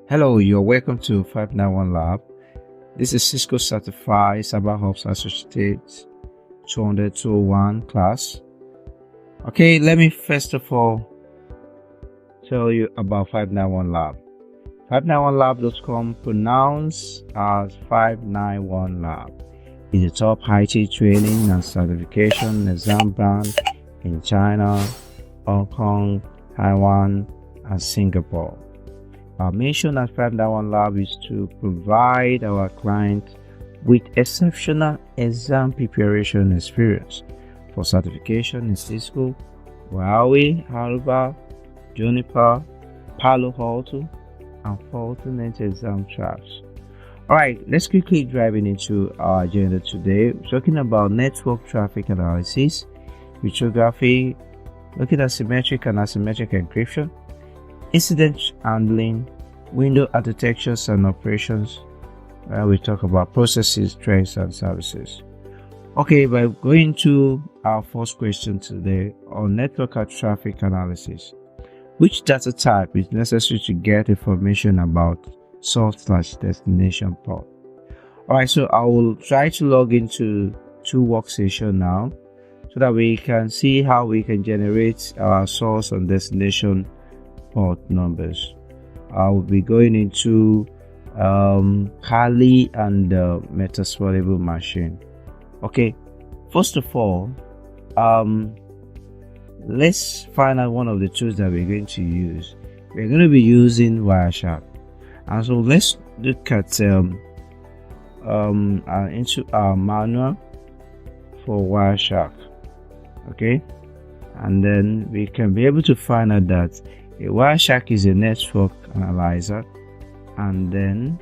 Hello, you're welcome to 591 Lab. This is Cisco Certified CyberOPS Associate 201 class. Okay, let me first of all tell you about 591 Lab. 591lab.com, pronounced as 591 Lab, is a top IT training and certification exam brand in China, Hong Kong, Taiwan, and Singapore. Our mission at 591 Lab is to provide our clients with exceptional exam preparation experience for certification in Cisco, Huawei, Alba, Juniper, Palo Alto, and Fortinet exam tracks. Alright, let's quickly dive into our agenda today. We're talking about network traffic analysis, cryptography, looking at symmetric and asymmetric encryption, incident handling, window architectures and operations, where we talk about processes, threats, and services. Okay, by going to our first question today on network traffic analysis. Which data type is necessary to get information about source/destination port? Alright, so I will try to log into two workstation now so that we can see how we can generate our source and destination port numbers. I will be going into Kali and Metasploitable machine. Okay, first of all, let's find out one of the tools that we're going to use. We're going to be using Wireshark, and so let's look at into our manual for Wireshark. Okay, and then we can be able to find out that a Wireshark is a network analyzer, and then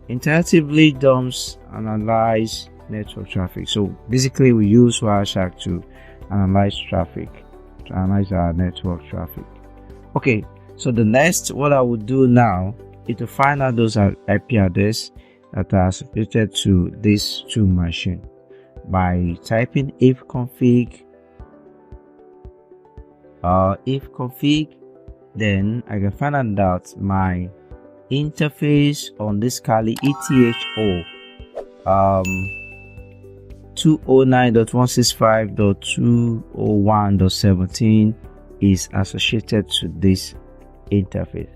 interactively dumps analyze network traffic. So basically we use Wireshark to analyze traffic, to analyze our network traffic. Okay, so the next, what I would do now is to find out those IP addresses that are associated to these two machines by typing ifconfig, then I can find out that my interface on this Kali ETHO 209.165.201.17 is associated to this interface.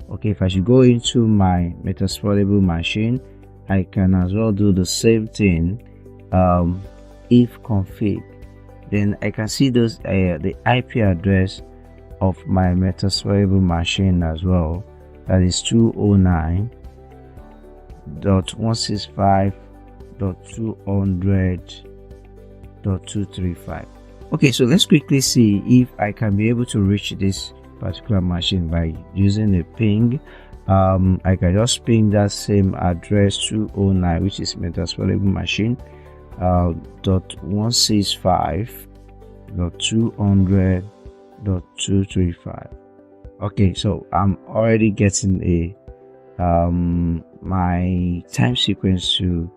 Okay, if I should go into my Metasploitable machine, I can as well do the same thing. Ifconfig, then I can see those the IP address of my Metasploitable machine as well, that is 209.165.200.235. okay, so let's quickly see if I can be able to reach this particular machine by using a ping. I can just ping that same address 209, which is Metasploitable machine .165.200.235. okay, so I'm already getting a my time sequence to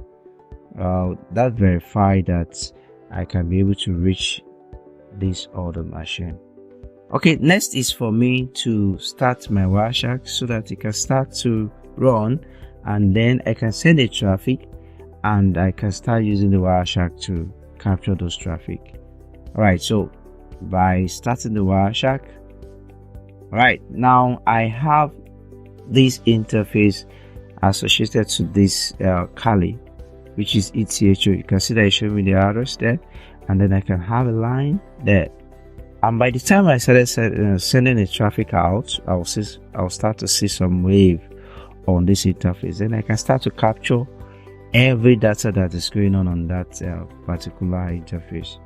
that verify that I can be able to reach this other machine. Okay, next is for me to start my Wireshark so that it can start to run, and then I can send a traffic and I can start using the Wireshark to capture those traffic. Alright, so by starting the Wireshark, right now I have this interface associated to this Kali, which is ETHO. You can see that it showed me the address there, and then I can have a line there. And by the time I started sending the traffic out, I'll start to see some wave on this interface. Then I can start to capture every data that is going on that particular interface.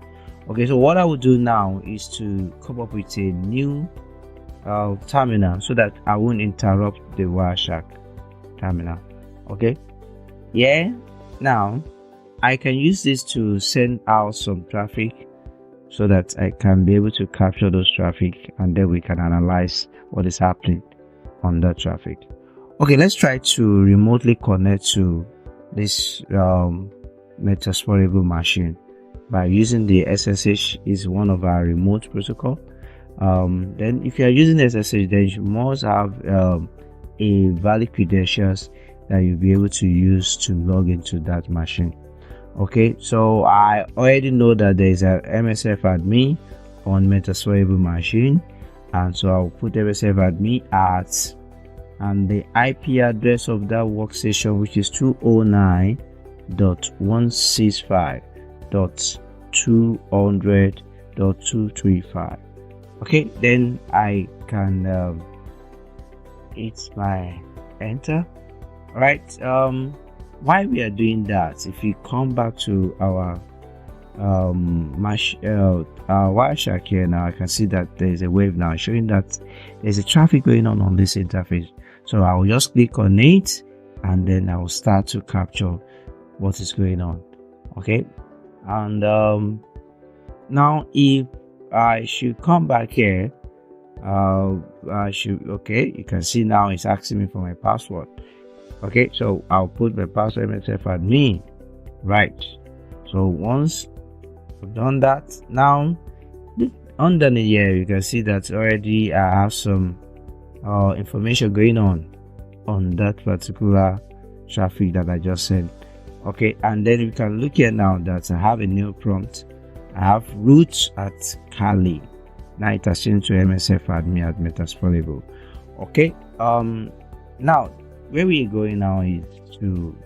Okay, so what I will do now is to come up with a new terminal so that I won't interrupt the Wireshark terminal. Okay, yeah, now I can use this to send out some traffic so that I can be able to capture those traffic, and then we can analyze what is happening on that traffic. Okay, let's try to remotely connect to this Metasploitable machine by using the SSH. Is one of our remote protocol. Then if you are using SSH, then you must have a valid credentials that you'll be able to use to log into that machine. Okay, so I already know that there is an MSF admin on Metaswable machine, and so I'll put MSF admin at, and the IP address of that workstation, which is 209.165.200.235. okay, then I can hit my enter. All right, why we are doing that, if you come back to our Wireshark here now, I can see that there is a wave now showing that there's a traffic going on this interface. So I will just click on it, and then I will start to capture what is going on. Okay, and now if I should come back here, okay, you can see now it's asking me for my password. Okay, so I'll put my password MSF admin, right? So once I've done that, now underneath here you can see that already I have some information going on that particular traffic that I just sent. Okay, and then you can look here now that I have a new prompt. I have routes at Cali. Now it has changed to MSF admin at Metaswable. Okay, now where we are going now is to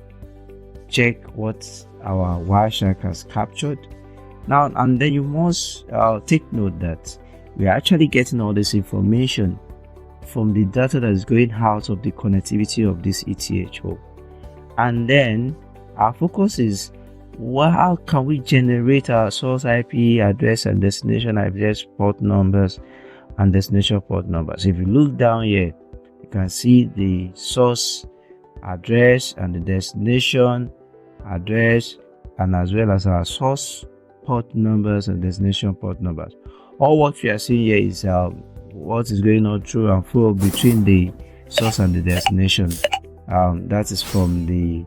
check what our Wireshark has captured now, and then you must take note that we are actually getting all this information from the data that is going out of the connectivity of this ETHO. And then our focus is, how can we generate our source IP address and destination address port numbers and destination port numbers. If you look down here, you can see the source address and the destination address, and as well as our source port numbers and destination port numbers. All what we are seeing here is what is going on through and through between the source and the destination. That is from the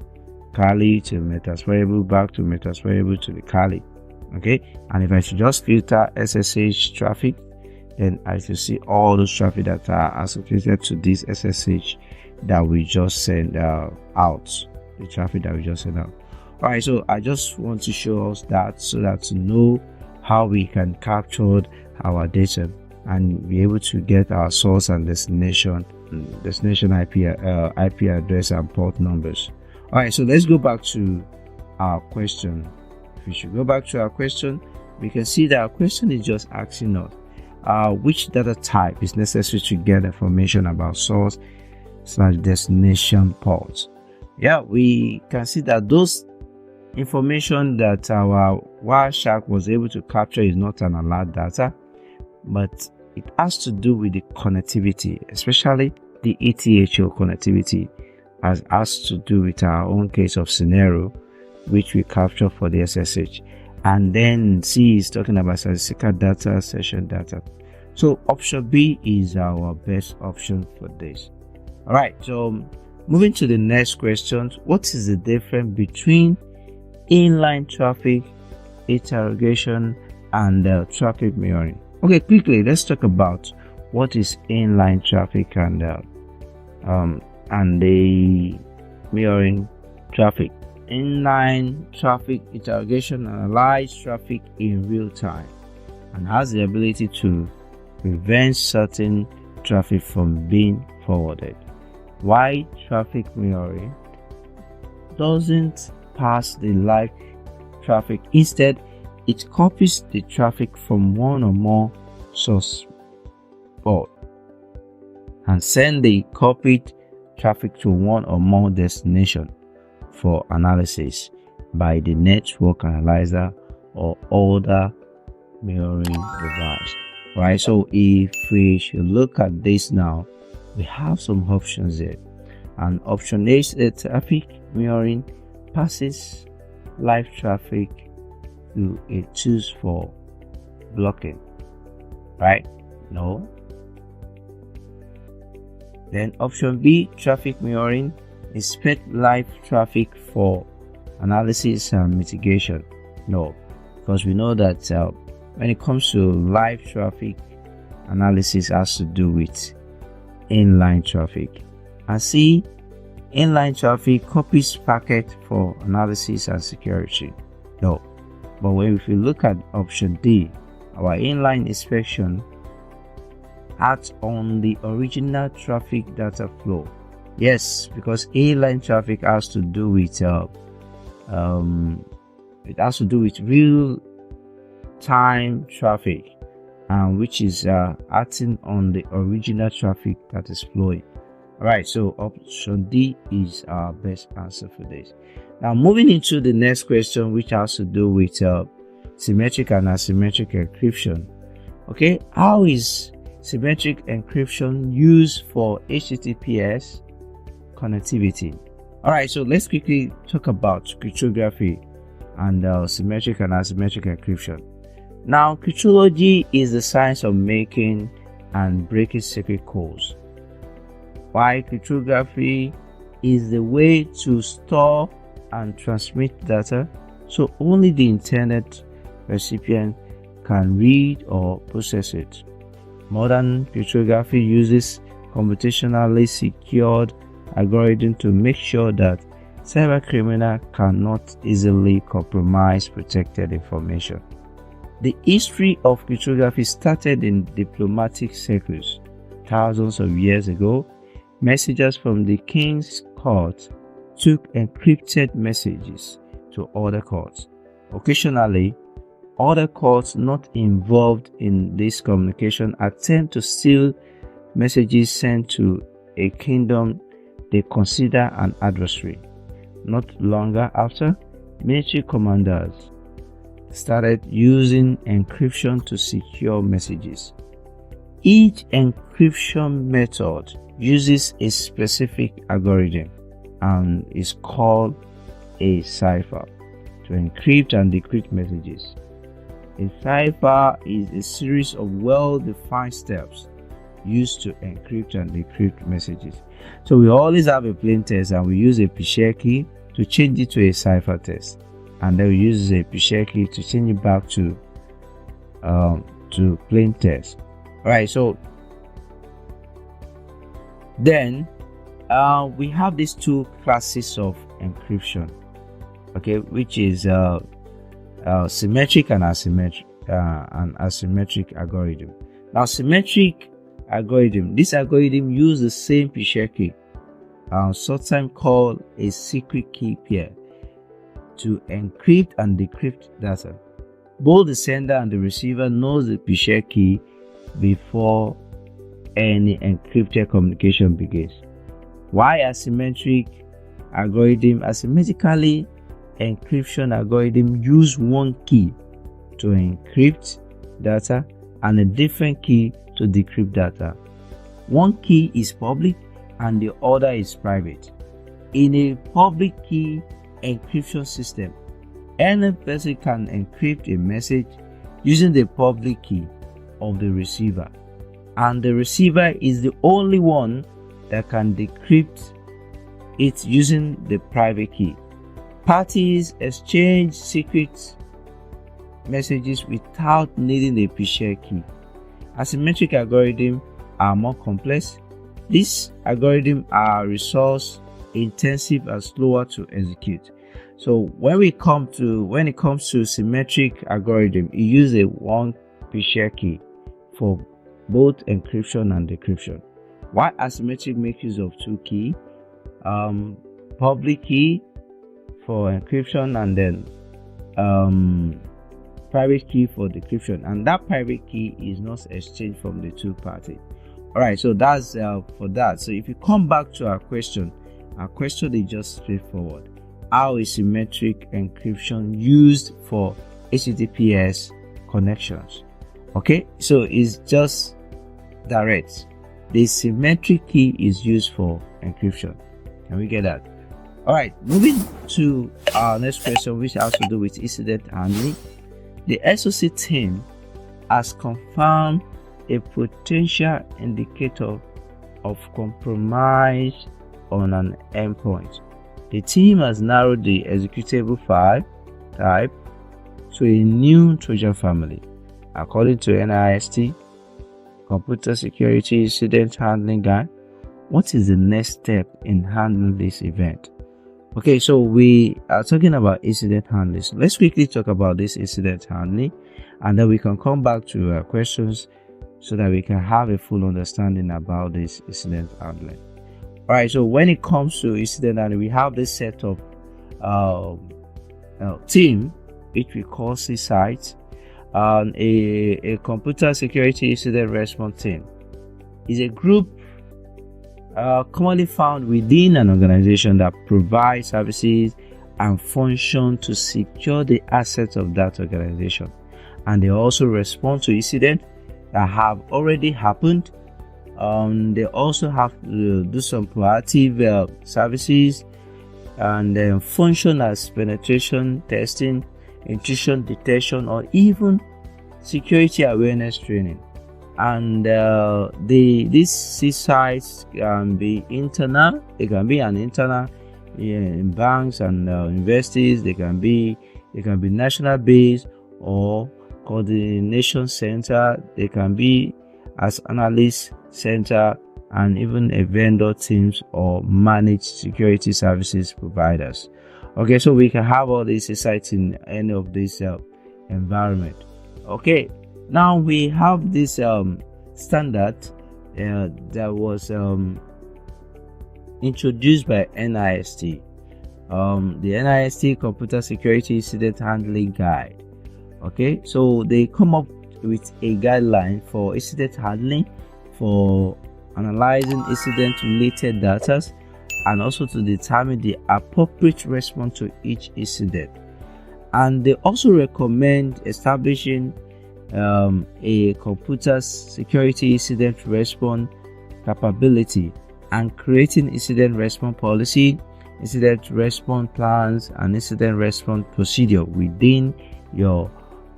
Cali to Metaswable, back to Metaswable to the Cali. Okay, and if I should just filter SSH traffic, then I should see all those traffic that are associated to this SSH that we just send out, the traffic that we just sent out. All right, so I just want to show us that so that to know how we can capture our data and be able to get our source and destination IP address and port numbers. All right, so let's go back to our question. If we should go back to our question, we can see that our question is just asking us which data type is necessary to get information about source / destination ports. Yeah, we can see that those information that our Wireshark was able to capture is not an alert data, but it has to do with the connectivity, especially the ETHO connectivity, as has to do with our own case of scenario, which we capture for the SSH. And then C is talking about statistical data, session data. So option B is our best option for this. All right, so moving to the next question, what is the difference between inline traffic, interrogation, and traffic mirroring? Okay, quickly let's talk about what is inline traffic and the mirroring traffic. Inline traffic, interrogation, analyze traffic in real time and has the ability to prevent certain traffic from being forwarded. Why traffic mirroring doesn't pass the live traffic. Instead, it copies the traffic from one or more source port and send the copied traffic to one or more destination for analysis by the network analyzer or other mirroring device. Right, so if we should look at this now, we have some options here, and option A is traffic mirroring passes live traffic to a tools for blocking, right? No. Then option B, traffic mirroring, inspect live traffic for analysis and mitigation. No, because we know that when it comes to live traffic, analysis has to do with inline traffic. And C, inline traffic copies packet for analysis and security. No. But if you look at option D, our inline inspection acts on the original traffic data flow. Yes, because inline traffic has to do with real time traffic, which is acting on the original traffic that is flowing. Alright, so option D is our best answer for this. Now moving into the next question, which has to do with symmetric and asymmetric encryption. Okay, how is symmetric encryption used for HTTPS connectivity? Alright, so let's quickly talk about cryptography and symmetric and asymmetric encryption. Now, cryptology is the science of making and breaking secret codes, while cryptography is the way to store and transmit data, so only the intended recipient can read or process it. Modern cryptography uses computationally secured algorithms to make sure that cybercriminals cannot easily compromise protected information. The history of cryptography started in diplomatic circles. Thousands of years ago, messengers from the king's court took encrypted messages to other courts. Occasionally, other courts not involved in this communication attempt to steal messages sent to a kingdom they consider an adversary. Not longer after, military commanders started using encryption to secure messages. Each encryption method uses a specific algorithm and is called a cipher to encrypt and decrypt messages. A cipher is a series of well-defined steps used to encrypt and decrypt messages. So we always have a plain text and we use a P-share key to change it to a cipher text, and then we use a P-share key to change it back to plain text. Alright, so then we have these two classes of encryption, okay, which is symmetric and asymmetric algorithm. Now, symmetric algorithm, this algorithm uses the same P-share key, sometimes called a secret key pair, to encrypt and decrypt data. Both the sender and the receiver knows the P-share key before any encrypted communication begins. Why asymmetric algorithm? Asymmetrically encryption algorithm use one key to encrypt data and a different key to decrypt data. One key is public and the other is private. In a public key encryption system, any person can encrypt a message using the public key of the receiver, and the receiver is the only one that can decrypt it using the private key. Parties exchange secret messages without needing a P-share key. Asymmetric algorithms are more complex. These algorithms are resource intensive and slower to execute. So when it comes to symmetric algorithm, it uses a one P-share key for both encryption and decryption. While asymmetric makes use of two keys, public key for encryption and then private key for decryption, and that private key is not exchanged from the two parties. Alright, so that's for that. So if you come back to our question is just straightforward. How is symmetric encryption used for HTTPS connections? Okay, so it's just direct. The symmetric key is used for encryption. Can we get that? Alright, moving to our next question, which has to do with incident handling. The SOC team has confirmed a potential indicator of compromise on an endpoint. The team has narrowed the executable file type to a new Trojan family. According to NIST Computer Security Incident Handling Guide, what is the next step in handling this event? Okay, so we are talking about incident handling. So let's quickly talk about this incident handling, and then we can come back to questions so that we can have a full understanding about this incident handling. All right, so when it comes to incident handling, we have this set of team, which we call CSIRTs, and a computer security incident response team is a group commonly found within an organization that provides services and function to secure the assets of that organization, and they also respond to incidents that have already happened. They also have to do some proactive services and function as penetration testing, intrusion detection, or even security awareness training. And these CSIRTs can be internal. They can be internal in banks and universities. They can be national based or coordination center. They can be as analyst center and even a vendor teams or managed security services providers. Okay, so we can have all these CSIRTs in any of this environment. Okay, now we have this standard that was introduced by NIST, the NIST Computer Security Incident Handling Guide. Okay, so they come up with a guideline for incident handling, for analyzing incident related data, and also to determine the appropriate response to each incident. And they also recommend establishing a computer security incident response capability and creating incident response policy, incident response plans, and incident response procedure within your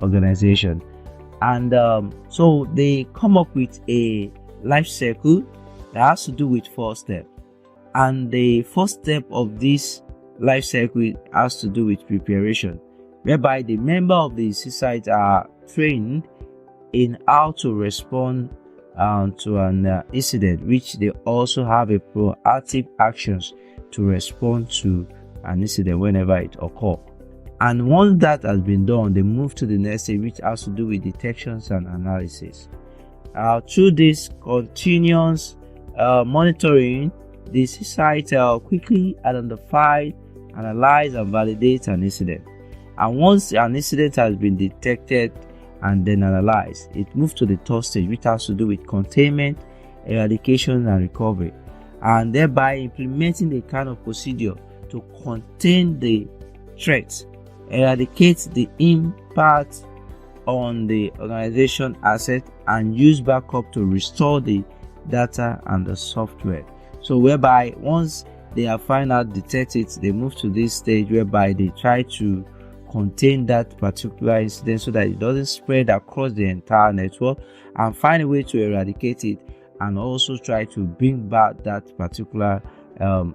organization. And so they come up with a life cycle that has to do with 4 steps. And the first step of this life cycle has to do with preparation, whereby the member of the CSIRT are trained in how to respond to an incident, which they also have a proactive actions to respond to an incident whenever it occurs. And once that has been done, they move to the next stage, which has to do with detections and analysis. Through this continuous monitoring, the CSIRT quickly identify, analyze, and validate an incident. And once an incident has been detected and then analyzed, it moves to the third stage, which has to do with containment, eradication, and recovery, and thereby implementing the kind of procedure to contain the threat, eradicate the impact on the organization asset, and use backup to restore the data and the software. So whereby once they have detected, they move to this stage whereby they try to contain that particular incident so that it doesn't spread across the entire network, and find a way to eradicate it, and also try to bring back that particular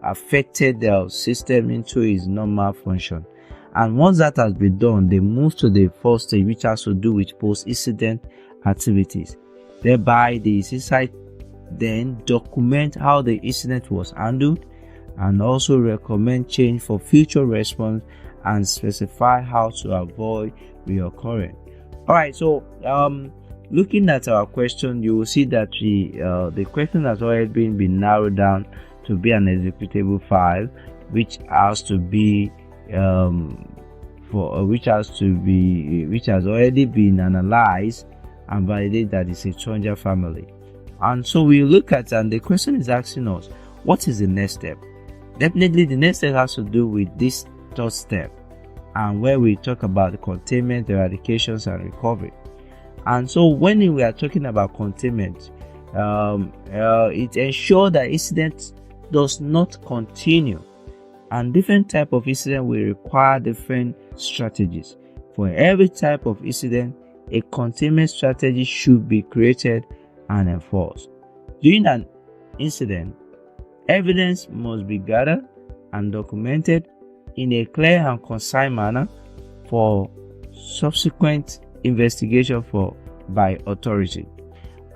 affected system into its normal function. And once that has been done, they move to the first stage, which has to do with post-incident activities. Thereby, the CSIRT then document how the incident was handled, and also recommend change for future response, and specify how to avoid reoccurring. Alright, so looking at our question, you will see that the question has already been narrowed down to be an executable file, which has to be which has already been analyzed and validated that it's a Trojan family. And so we look at, and the question is asking us, what is the next step? Definitely the next step has to do with this third step, and where we talk about the containment, eradications, and recovery. And so when we are talking about containment, it ensures that incident does not continue, and different type of incident will require different strategies. For every type of incident, a containment strategy should be created and enforced. During an incident, evidence must be gathered and documented in a clear and concise manner for subsequent investigation by authority.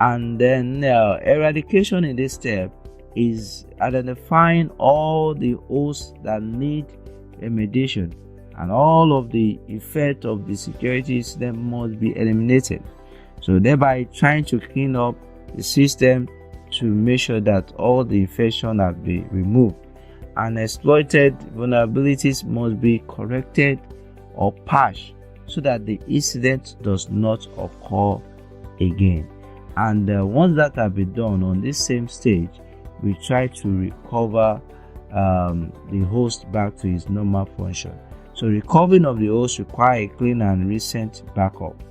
And then eradication in this step is identifying all the hosts that need remediation, and all of the effect of the security incident must be eliminated. So thereby trying to clean up the system to make sure that all the infection have been removed, and exploited vulnerabilities must be corrected or patched so that the incident does not occur again. And once that has been done, on this same stage, we try to recover the host back to its normal function. So recovering of the host requires a clean and recent backup,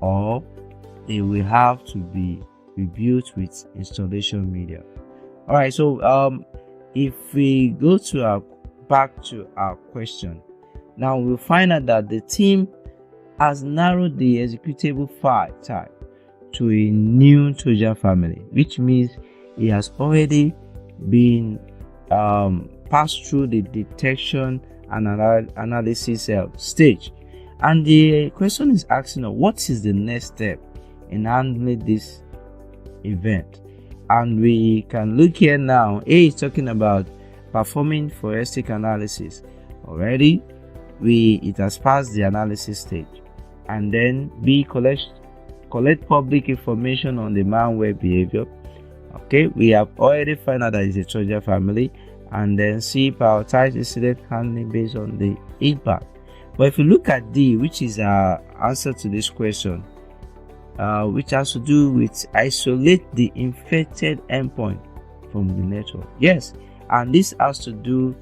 or they will have to be rebuilt with installation media. All right, so if we go to back to our question, now we'll find out that the team has narrowed the executable file type to a new Trojan family, which means it has already been passed through the detection and analysis stage. And the question is asking, what is the next step in handling this event? And we can look here now. A is talking about performing forensic analysis. Already it has passed the analysis stage. And then B, collect public information on the malware behavior. Okay, we have already found out that it's a Trojan family. And then C, prioritize incident handling based on the impact. But if you look at D, which is our answer to this question, which has to do with isolate the infected endpoint from the network. Yes, and this has to do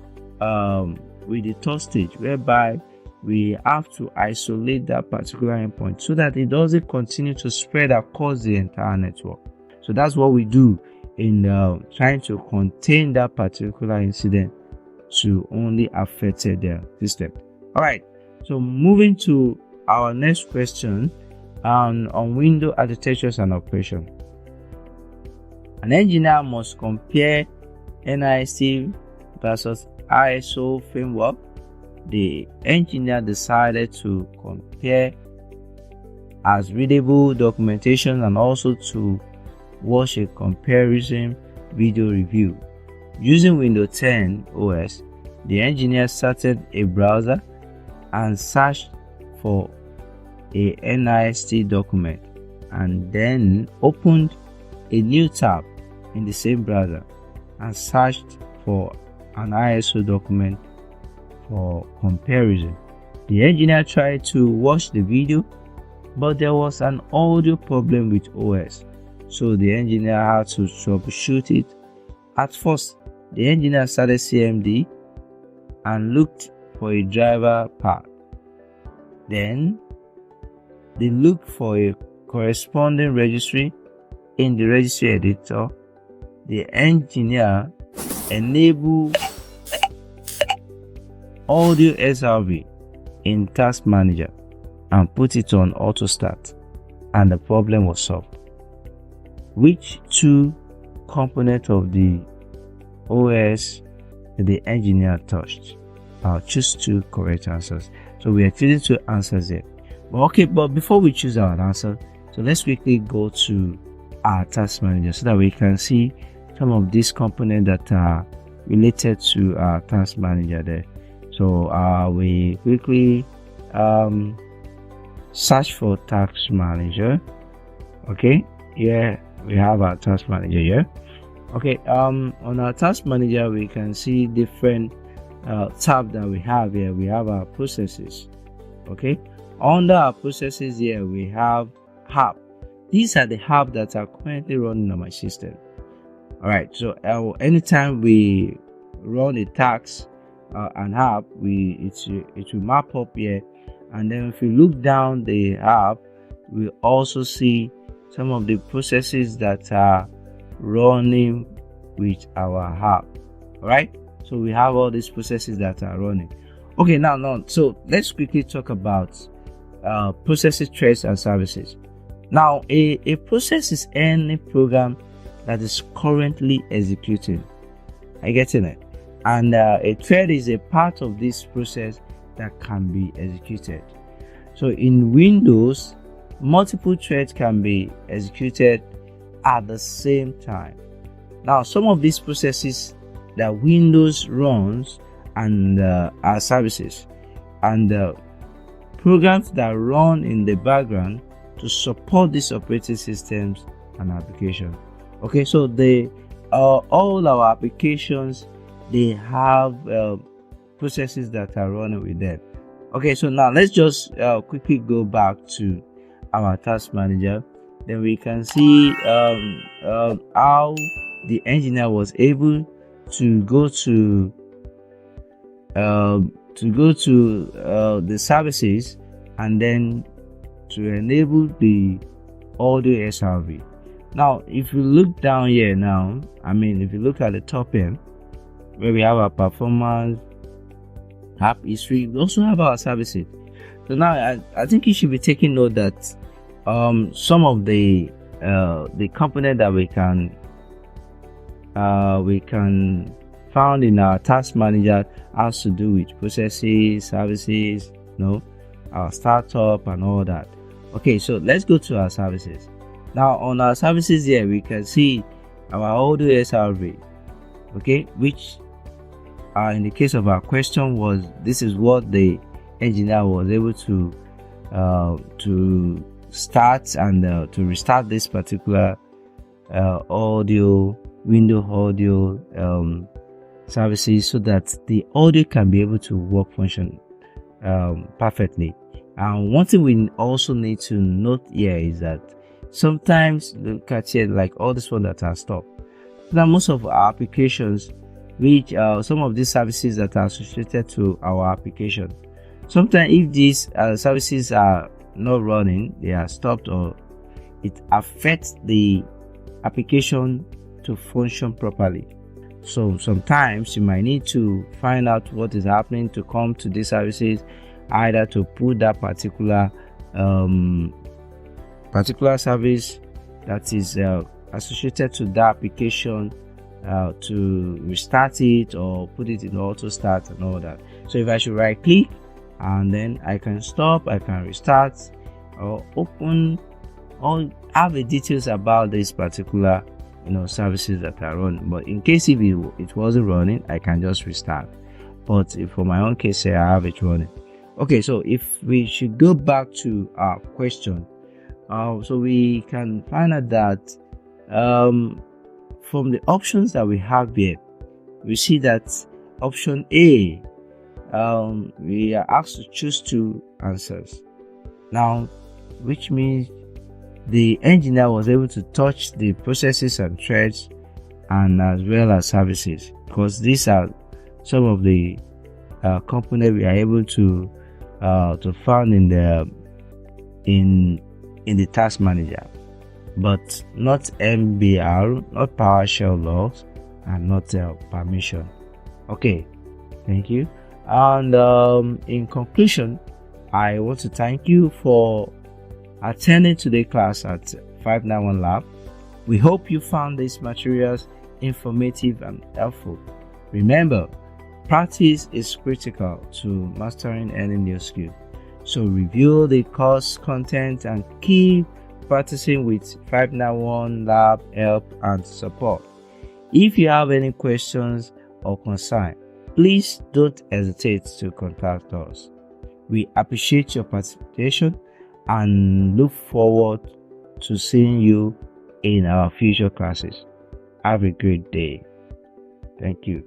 with the third stage, whereby we have to isolate that particular endpoint so that it doesn't continue to spread across the entire network. So that's what we do in trying to contain that particular incident to only affected their system. All right, so moving to our next question on window architectures and operation. An engineer must compare NIST versus ISO framework. The engineer decided to compare as readable documentation and also to watch a comparison video review. Using Windows 10 OS, the engineer started a browser and searched for a NIST document, and then opened a new tab in the same browser and searched for an ISO document for comparison. The engineer tried to watch the video, but there was an audio problem with OS, so the engineer had to troubleshoot it. At first, the engineer started CMD and looked for a driver path. Then they looked for a corresponding registry in the registry editor. The engineer enabled audio SRV in Task Manager and put it on auto start, and the problem was solved. Which two components of the OS did the engineer touched? I'll choose two correct answers. So we are choosing two answers here. But before we choose our answer, so let's quickly go to our Task Manager so that we can see some of these components that are related to our Task Manager there. So we quickly search for Task Manager. Okay, here we have our Task Manager here. Okay, on our Task Manager we can see different tab that we have here. We have our processes. Okay, under our processes here we have app. These are the apps that are currently running on my system. All right, so anytime we run a task an app, it will map up here, and then if you look down the app, we also see some of the processes that are running with our app. All right, so we have all these processes that are running. Okay, now so let's quickly talk about processes, threads, and services. Now a process is any program that is currently executing. Are you getting it? And a thread is a part of this process that can be executed. So in Windows, multiple threads can be executed at the same time. Now, some of these processes that Windows runs and our services and programs that run in the background to support these operating systems and applications. Okay, so all our applications, they have processes that are running with them. Okay, so now let's just quickly go back to our task manager. Then we can see how the engineer was able to go to the services and then to enable the audio SRV. Now, if you look down here now, if you look at the top end where we have our performance, app history, we also have our services. So now I think you should be taking note that some of the component that we can found in our task manager has to do with processes, services, our startup and all that. Okay, so let's go to our services. Now on our services here, we can see our audio SRV, okay, which in the case of our question this is what the engineer was able to start and to restart this particular window audio services, so that the audio can be able to function perfectly. And one thing we also need to note here is that sometimes, look at here, like all this one that are stopped. Now most of our applications, which some of these services that are associated to our application, sometimes if these services are not running, they are stopped, or it affects the application to function properly. So sometimes you might need to find out what is happening to come to these services, either to put that particular service that is associated to that application to restart it, or put it in auto start and all that. So if I should right click and then I can stop, I can restart or open, or have the details about this particular services that are running. But in case if it wasn't running, I can just restart. But if for my own case here, I have it running. Okay, so if we should go back to our question, so we can find out that from the options that we have here, we see that option A, we are asked to choose 2 answers. Now, which means the engineer was able to touch the processes and threads, and as well as services, because these are some of the components we are able to find in the task manager, but not MBR, not PowerShell logs, and not permission. Okay, thank you. And in conclusion, I want to thank you for attending today's class at 591 Lab. We hope you found these materials informative and helpful. Remember, practice is critical to mastering any new skill. So review the course content and keep practicing with 591 Lab help and support. If you have any questions or concern, please don't hesitate to contact us. We appreciate your participation and look forward to seeing you in our future classes. Have a great day. Thank you.